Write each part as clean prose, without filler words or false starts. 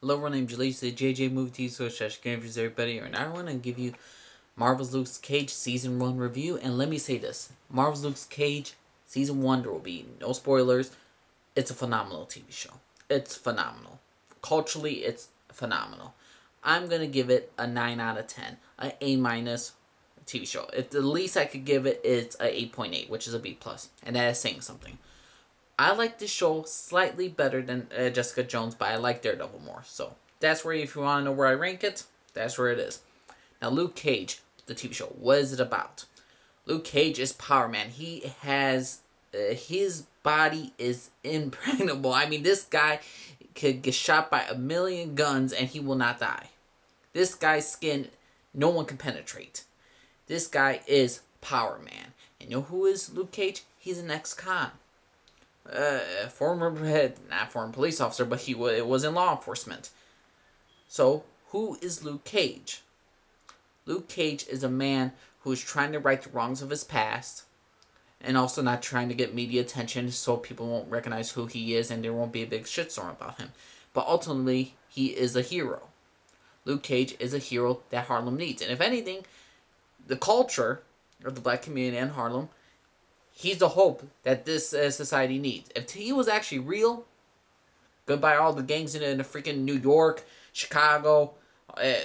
Hello, everyone. I'm Jalisa, the JJ Movie TV Social Gamers, everybody. And I want to give you Marvel's Luke Cage Season 1 review. And let me say this Marvel's Luke Cage Season 1, there will be no spoilers. It's a phenomenal TV show. It's phenomenal. Culturally, it's phenomenal. I'm going to give it a 9 out of 10, an A minus TV show. If the least I could give it is a 8.8, which is a B plus, and that is saying something. I like this show slightly better than Jessica Jones, but I like Daredevil more. So that's where, if you want to know where I rank it, that's where it is. Now, Luke Cage, the TV show, what is it about? Luke Cage is Power Man. He has his body is impregnable. I mean, this guy could get shot by a million guns and he will not die. This guy's skin, no one can penetrate. This guy is Power Man. And you know who is Luke Cage? He's an ex-con. Former not former police officer, but it was in law enforcement. So, who is Luke Cage? Luke Cage is a man who is trying to right the wrongs of his past, and also not trying to get media attention so people won't recognize who he is and there won't be a big shitstorm about him. But ultimately, he is a hero. Luke Cage is a hero that Harlem needs. And if anything, the culture of the black community in Harlem, he's the hope that this society needs. If he was actually real, goodbye all the gangs in the freaking New York, Chicago,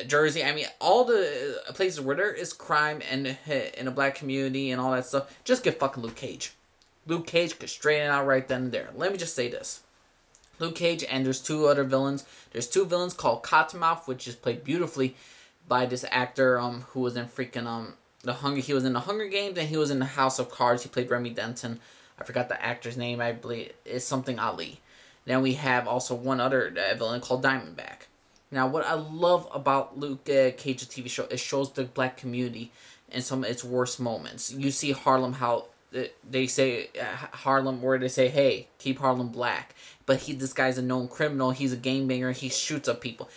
Jersey. I mean, all the places where there is crime and in the black community and all that stuff. Just get fucking Luke Cage. Luke Cage could straighten it out right then and there. Let me just say this. Luke Cage, and there's two other villains. There's two villains called Cottonmouth, which is played beautifully by this actor who was in freaking he was in the Hunger Games and he was in the House of Cards. He played Remy Denton. I forgot the actor's name. I believe it's something Ali. Then we have also one other villain called Diamondback. Now, what I love about Luke Cage's TV show, it shows the black community in some of its worst moments. You see Harlem, how they say Harlem, where they say, "Hey, keep Harlem black," but this guy's a known criminal. He's a gangbanger. He shoots up people.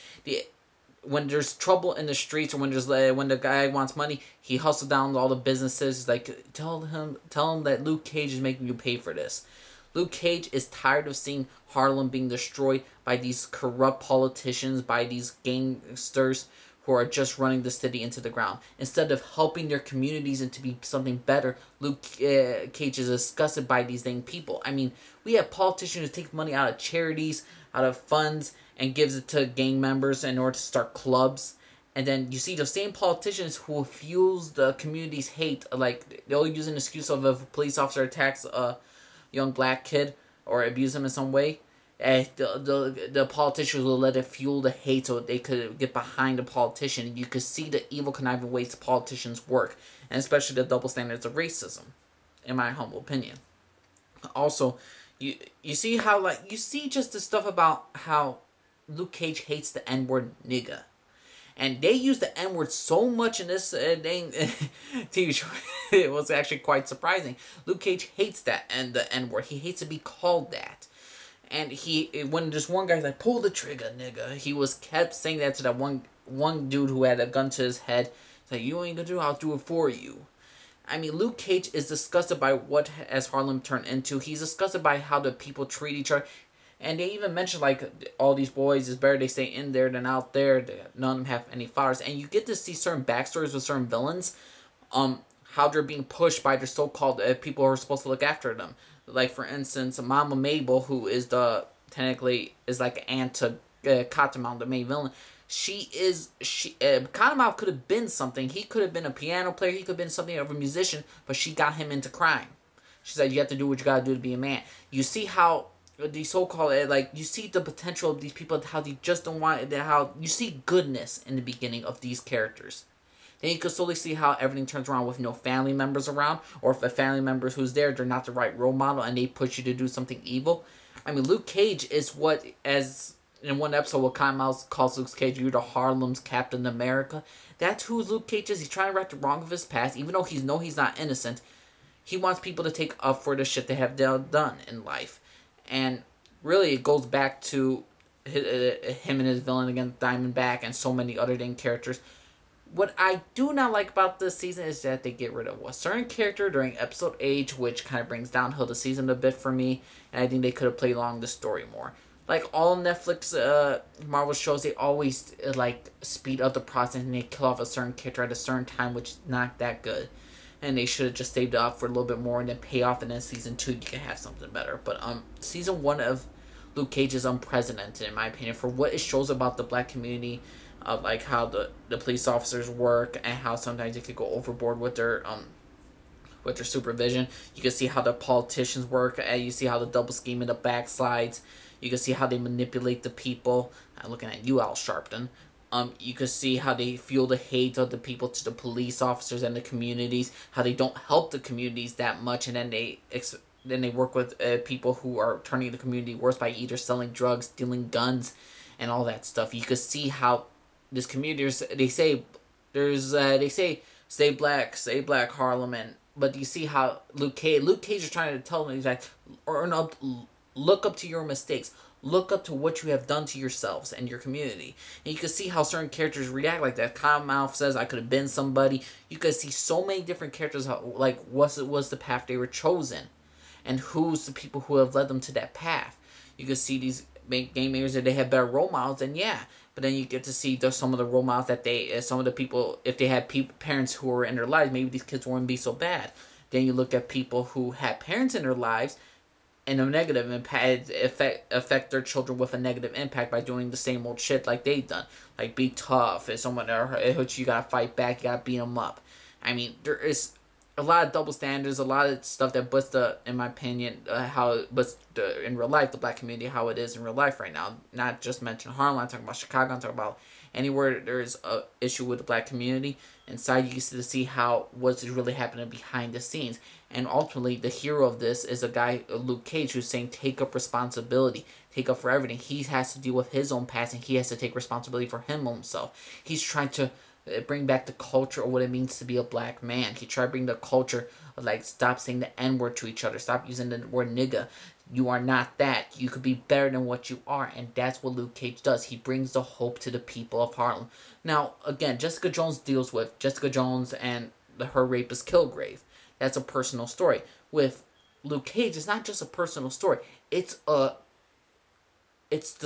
When there's trouble in the streets, or when the guy wants money, he hustles down all the businesses. He's like, tell him that Luke Cage is making you pay for this. Luke Cage is tired of seeing Harlem being destroyed by these corrupt politicians, by these gangsters who are just running the city into the ground. Instead of helping their communities and to be something better, Luke Cage is disgusted by these dang people. I mean, we have politicians who take money out of charities, out of funds, and gives it to gang members in order to start clubs. And then you see the same politicians who fuels the community's hate, like they'll use an excuse of if a police officer attacks a young black kid or abuse him in some way. The politicians will let it fuel the hate so they could get behind the politician. You could see the evil, conniving ways politicians work, and especially the double standards of racism, in my humble opinion. Also, you see how, like, you see just the stuff about how Luke Cage hates the N-word nigga. And they use the N-word so much in this dang TV show. It was actually quite surprising. Luke Cage hates that and the N-word. He hates to be called that. And when this one guy's like, pull the trigger, nigga, he kept saying that to that one dude who had a gun to his head. It's like, you ain't gonna do it, I'll do it for you. I mean, Luke Cage is disgusted by what has Harlem turned into. He's disgusted by how the people treat each other. And they even mention, like, all these boys, it's better they stay in there than out there. None of them have any fathers. And you get to see certain backstories with certain villains. How they're being pushed by their so-called people who are supposed to look after them. Like, for instance, Mama Mabel, who is technically is like an aunt to Cottonmouth, the main villain. Cottonmouth could have been something. He could have been a piano player. He could have been something of a musician. But she got him into crime. She said, you have to do what you gotta do to be a man. You see how these so-called, you see the potential of these people, how they just don't want it, how you see goodness in the beginning of these characters. Then you can slowly see how everything turns around with no family members around, or if a family member who's there, they're not the right role model and they push you to do something evil. I mean, Luke Cage is what, as in one episode, what Kyle Mouse calls Luke Cage, you're the Harlem's Captain America. That's who Luke Cage is. He's trying to right the wrong of his past, even though he's not innocent. He wants people to take up for the shit they have done in life. And really, it goes back to him and his villain against Diamondback and so many other dang characters. What I do not like about this season is that they get rid of a certain character during episode 8, which kind of brings downhill the season a bit for me, and I think they could have played along the story more. like all Netflix Marvel shows, they always like speed up the process and they kill off a certain character at a certain time, which is not that good. And they should have just saved it up for a little bit more and then pay off, and then season 2 you can have something better. But season 1 of Luke Cage is unprecedented in my opinion for what it shows about the black community, of like how the police officers work and how sometimes they could go overboard with their supervision. You can see how the politicians work, and you see how the double scheming, the backslides. You can see how they manipulate the people. I'm looking at you, Al Sharpton. You can see how they fuel the hate of the people to the police officers and the communities. How they don't help the communities that much, and then they work with people who are turning the community worse by either selling drugs, stealing guns, and all that stuff. You can see how this community, they say stay black Harlem, and but you see how Luke Cage is trying to tell them, he's like, look up to your mistakes. Look up to what you have done to yourselves and your community. And you can see how certain characters react like that. Cottonmouth says, I could have been somebody. You can see so many different characters, how, like, what was the path they were chosen. And who's the people who have led them to that path. You can see these game makers that they have better role models, and yeah. But then you get to see some of the role models that some of the people, if they had parents who were in their lives, maybe these kids wouldn't be so bad. Then you look at people who had parents in their lives, and a negative impact affect their children with a negative impact by doing the same old shit like they've done. Like, be tough. If someone hits you, gotta fight back. You gotta beat them up. I mean, there is a lot of double standards, a lot of stuff that puts in my opinion, how it puts in real life, the black community, how it is in real life right now. Not just mention Harlem, I'm talking about Chicago, I'm talking about anywhere there's a issue with the black community. Inside, you get to see how what's really happening behind the scenes. And ultimately, the hero of this is a guy, Luke Cage, who's saying, take up responsibility. Take up for everything. He has to deal with his own past, and he has to take responsibility for himself. He's trying to bring back the culture of what it means to be a black man. He tried to bring the culture of, like, stop saying the N-word to each other. Stop using the word nigga. You are not that. You could be better than what you are. And that's what Luke Cage does. He brings the hope to the people of Harlem. Now, again, Jessica Jones deals with Jessica Jones and her rapist Kilgrave. That's a personal story. With Luke Cage, it's not just a personal story. It's the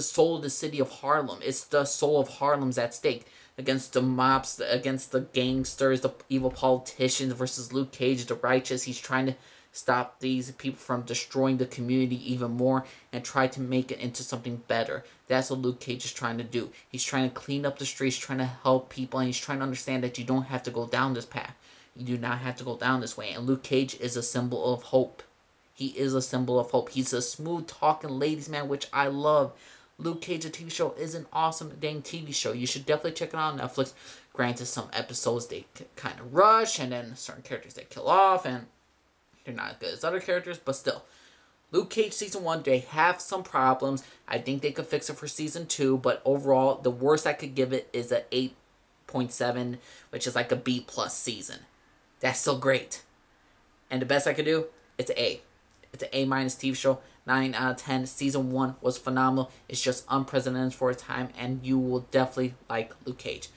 soul of the city of Harlem. It's the soul of Harlem's at stake. Against the mobs, against the gangsters, the evil politicians versus Luke Cage, the righteous. He's trying to stop these people from destroying the community even more and try to make it into something better. That's what Luke Cage is trying to do. He's trying to clean up the streets, trying to help people, and he's trying to understand that you don't have to go down this path. You do not have to go down this way. And Luke Cage is a symbol of hope. He is a symbol of hope. He's a smooth talking ladies man, which I love. Luke Cage, the TV show, is an awesome dang TV show. You should definitely check it out on Netflix. Granted, some episodes they kind of rush, and then certain characters they kill off, and they're not as good as other characters, but still. Luke Cage Season 1, they have some problems. I think they could fix it for Season 2, but overall, the worst I could give it is a 8.7, which is like a B+ season. That's still great. And the best I could do, it's an A. It's an A- TV show. 9 out of 10. Season 1 was phenomenal. It's just unprecedented for its time, and you will definitely like Luke Cage.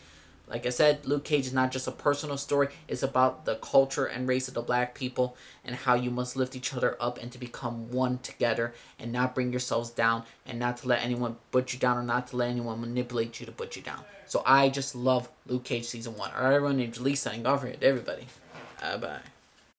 Like I said, Luke Cage is not just a personal story. It's about the culture and race of the black people and how you must lift each other up and to become one together and not bring yourselves down and not to let anyone put you down or not to let anyone manipulate you to put you down. So I just love Luke Cage Season 1. Alright, everyone, named Lee signing off here to everybody. Bye.